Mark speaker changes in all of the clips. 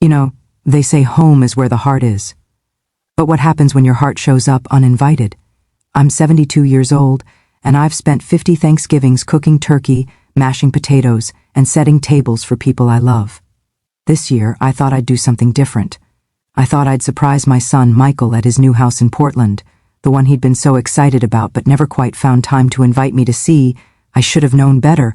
Speaker 1: You know, they say home is where the heart is. But what happens when your heart shows up uninvited? I'm 72 years old, and I've spent 50 Thanksgivings cooking turkey, mashing potatoes, and setting tables for people I love. This year, I thought I'd do something different. I thought I'd surprise my son Michael at his new house in Portland, the one he'd been so excited about but never quite found time to invite me to see. I should have known better.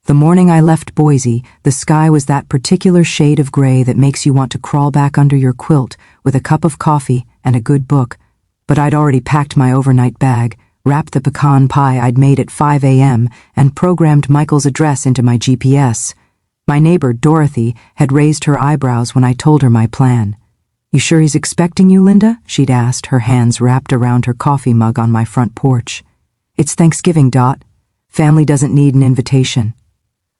Speaker 1: The morning I left Boise, the sky was that particular shade of gray that makes you want to crawl back under your quilt with a cup of coffee and a good book. But I'd already packed my overnight bag, wrapped the pecan pie I'd made at 5 a.m., and programmed Michael's address into my GPS. My neighbor, Dorothy, had raised her eyebrows when I told her my plan. "You sure he's expecting you, Linda?" she'd asked, her hands wrapped around her coffee mug on my front porch. "It's Thanksgiving, Dot. Family doesn't need an invitation."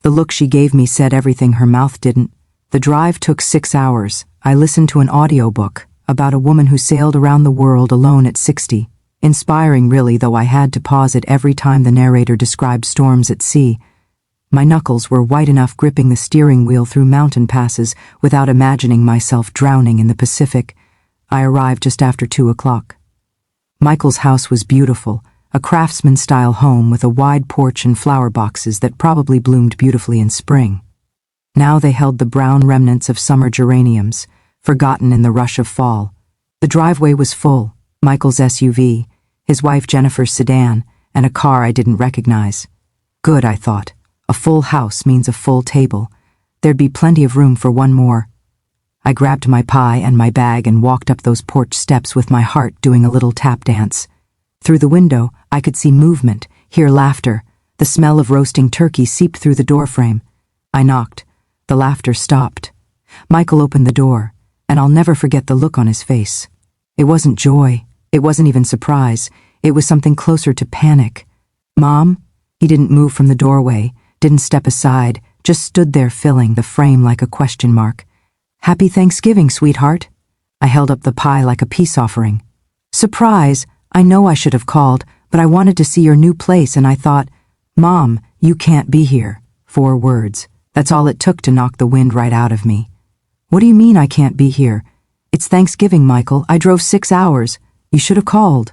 Speaker 1: The look she gave me said everything her mouth didn't. The drive took 6 hours. I listened to an audiobook about a woman who sailed around the world alone at 60. Inspiring, really, though I had to pause it every time the narrator described storms at sea. My knuckles were white enough gripping the steering wheel through mountain passes without imagining myself drowning in the Pacific. I arrived just after 2 o'clock. Michael's house was beautiful, a craftsman-style home with a wide porch and flower boxes that probably bloomed beautifully in spring. Now they held the brown remnants of summer geraniums, forgotten in the rush of fall. The driveway was full, Michael's SUV, his wife Jennifer's sedan, and a car I didn't recognize. Good, I thought. A full house means a full table. There'd be plenty of room for one more. I grabbed my pie and my bag and walked up those porch steps with my heart doing a little tap dance. Through the window, I could see movement, hear laughter. The smell of roasting turkey seeped through the doorframe. I knocked. The laughter stopped. Michael opened the door, and I'll never forget the look on his face. It wasn't joy. It wasn't even surprise. It was something closer to panic. "Mom?" He didn't move from the doorway, didn't step aside, just stood there filling the frame like a question mark. "Happy Thanksgiving, sweetheart." I held up the pie like a peace offering. "Surprise! I know I should have called, but I wanted to see your new place and I thought, Mom, you can't be here." 4 words. That's all it took to knock the wind right out of me. "What do you mean I can't be here? It's Thanksgiving, Michael. I drove 6 hours. You should have called."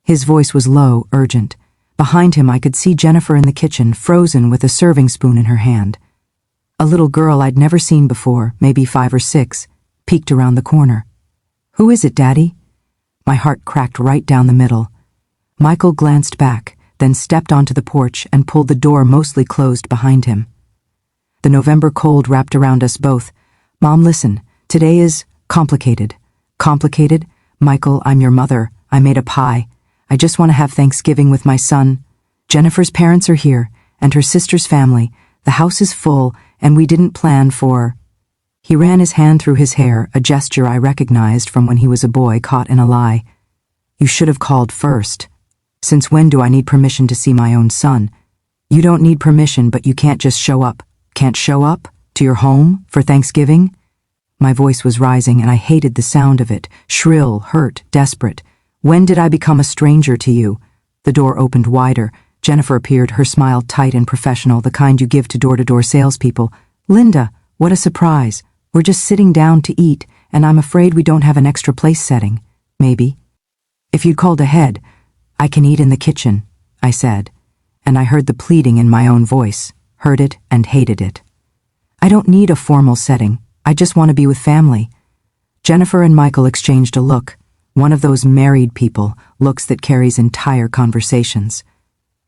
Speaker 1: His voice was low, urgent. Behind him I could see Jennifer in the kitchen, frozen with a serving spoon in her hand. A little girl I'd never seen before, maybe 5 or 6, peeked around the corner. "Who is it, Daddy?" My heart cracked right down the middle. Michael glanced back, then stepped onto the porch and pulled the door mostly closed behind him. The November cold wrapped around us both. "Mom, listen, today is complicated." "Complicated? Michael, I'm your mother. I made a pie. I just want to have Thanksgiving with my son. Jennifer's parents are here, and her sister's family. The house is full, and we didn't plan for—" He ran his hand through his hair, a gesture I recognized from when he was a boy caught in a lie. "You should have called first. Since when do I need permission to see my own son? You don't need permission, but you can't just show up. Can't show up? To your home? For Thanksgiving?" My voice was rising, and I hated the sound of it, shrill, hurt, desperate. "When did I become a stranger to you?" The door opened wider. Jennifer appeared, her smile tight and professional, the kind you give to door-to-door salespeople. "Linda, what a surprise. We're just sitting down to eat, and I'm afraid we don't have an extra place setting. Maybe. If you'd called ahead, I can eat in the kitchen," I said, and I heard the pleading in my own voice, heard it and hated it. "I don't need a formal setting. I just want to be with family." Jennifer and Michael exchanged a look, one of those married people, looks that carries entire conversations.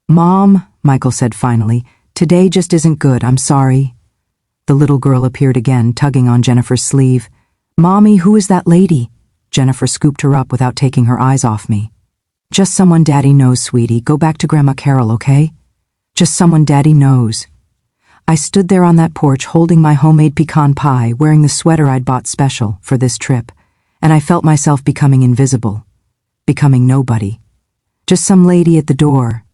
Speaker 1: "Mom," Michael said finally, "today just isn't good, I'm sorry." The little girl appeared again, tugging on Jennifer's sleeve. "Mommy, who is that lady?" Jennifer scooped her up without taking her eyes off me. "Just someone Daddy knows, sweetie. Go back to Grandma Carol, okay? Just someone Daddy knows." I stood there on that porch holding my homemade pecan pie, wearing the sweater I'd bought special for this trip, and I felt myself becoming invisible, becoming nobody. Just some lady at the door.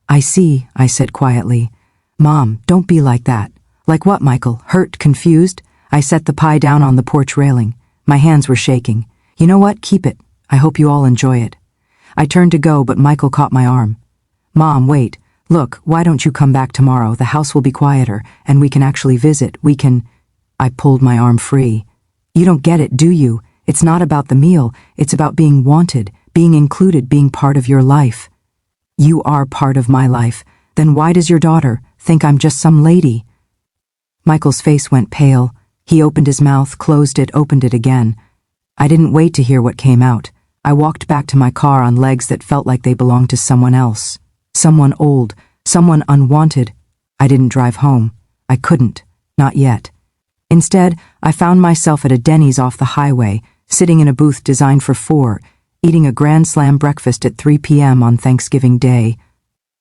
Speaker 1: "I see," I said quietly. "Mom, don't be like that." "Like what, Michael? Hurt? Confused?" I set the pie down on the porch railing. My hands were shaking. "You know what? Keep it. I hope you all enjoy it." I turned to go, but Michael caught my arm. "Mom, wait. Look, why don't you come back tomorrow? The house will be quieter, and we can actually visit. We can—" I pulled my arm free. You don't get it, do you? It's not about the meal, it's about being wanted, being included, being part of your life. You are part of my life. Then why does your daughter think I'm just some lady? Michael's face went pale. He opened his mouth, closed it, opened it again. I didn't wait to hear what came out. I walked back to my car on legs that felt like they belonged to someone else. Someone old, someone unwanted. I didn't drive home. I couldn't. Not yet. Instead, I found myself at a Denny's off the highway, sitting in a booth designed for 4, eating a Grand Slam breakfast at 3 p.m. on Thanksgiving Day.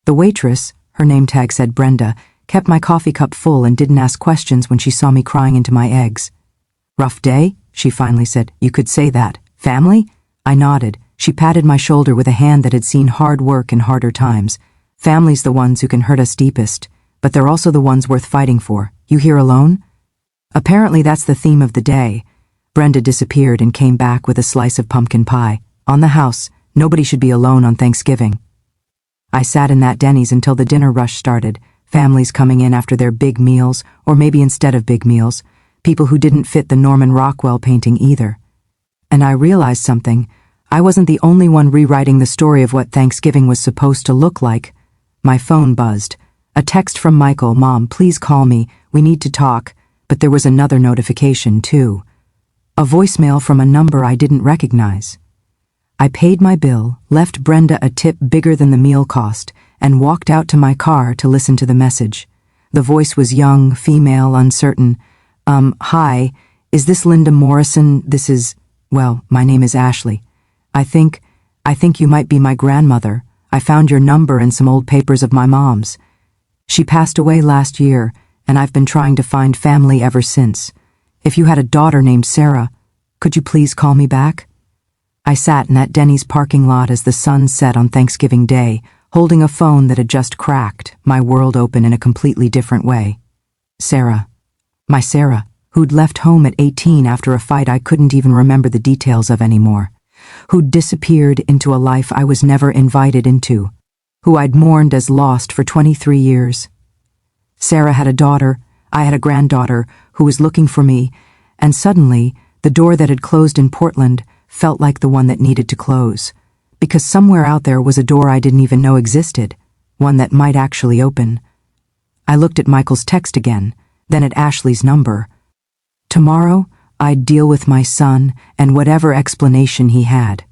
Speaker 1: The waitress, her name tag said Brenda, kept my coffee cup full and didn't ask questions when she saw me crying into my eggs. Rough day? She finally said. You could say that. Family? I nodded. She patted my shoulder with a hand that had seen hard work and harder times. Family's the ones who can hurt us deepest, but they're also the ones worth fighting for. You here alone? Apparently that's the theme of the day. Brenda disappeared and came back with a slice of pumpkin pie. On the house, nobody should be alone on Thanksgiving. I sat in that Denny's until the dinner rush started, families coming in after their big meals, or maybe instead of big meals, people who didn't fit the Norman Rockwell painting either. And I realized something. I wasn't the only one rewriting the story of what Thanksgiving was supposed to look like. My phone buzzed. A text from Michael, Mom, please call me, we need to talk, but there was another notification too. A voicemail from a number I didn't recognize. I paid my bill, left Brenda a tip bigger than the meal cost, and walked out to my car to listen to the message. The voice was young, female, uncertain. Hi, is this Linda Morrison? This is, well, my name is Ashley. I think you might be my grandmother. I found your number in some old papers of my mom's. She passed away last year, and I've been trying to find family ever since. If you had a daughter named Sarah, could you please call me back? I sat in that Denny's parking lot as the sun set on Thanksgiving Day, holding a phone that had just cracked, my world open in a completely different way. Sarah. My Sarah, who'd left home at 18 after a fight I couldn't even remember the details of anymore. Who'd disappeared into a life I was never invited into. Who I'd mourned as lost for 23 years. Sarah had a daughter, I had a granddaughter, who was looking for me, and suddenly, the door that had closed in Portland felt like the one that needed to close, because somewhere out there was a door I didn't even know existed, one that might actually open. I looked at Michael's text again, then at Ashley's number. Tomorrow, I'd deal with my son and whatever explanation he had.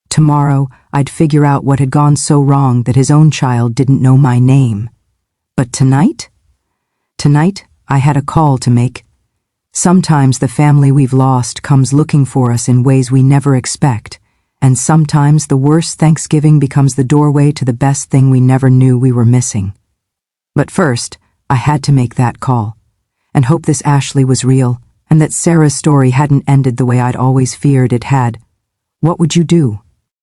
Speaker 1: Tomorrow, I'd figure out what had gone so wrong that his own child didn't know my name. But tonight? Tonight, I had a call to make. Sometimes the family we've lost comes looking for us in ways we never expect, and sometimes the worst Thanksgiving becomes the doorway to the best thing we never knew we were missing. But first, I had to make that call, and hope this Ashley was real, and that Sarah's story hadn't ended the way I'd always feared it had. What would you do?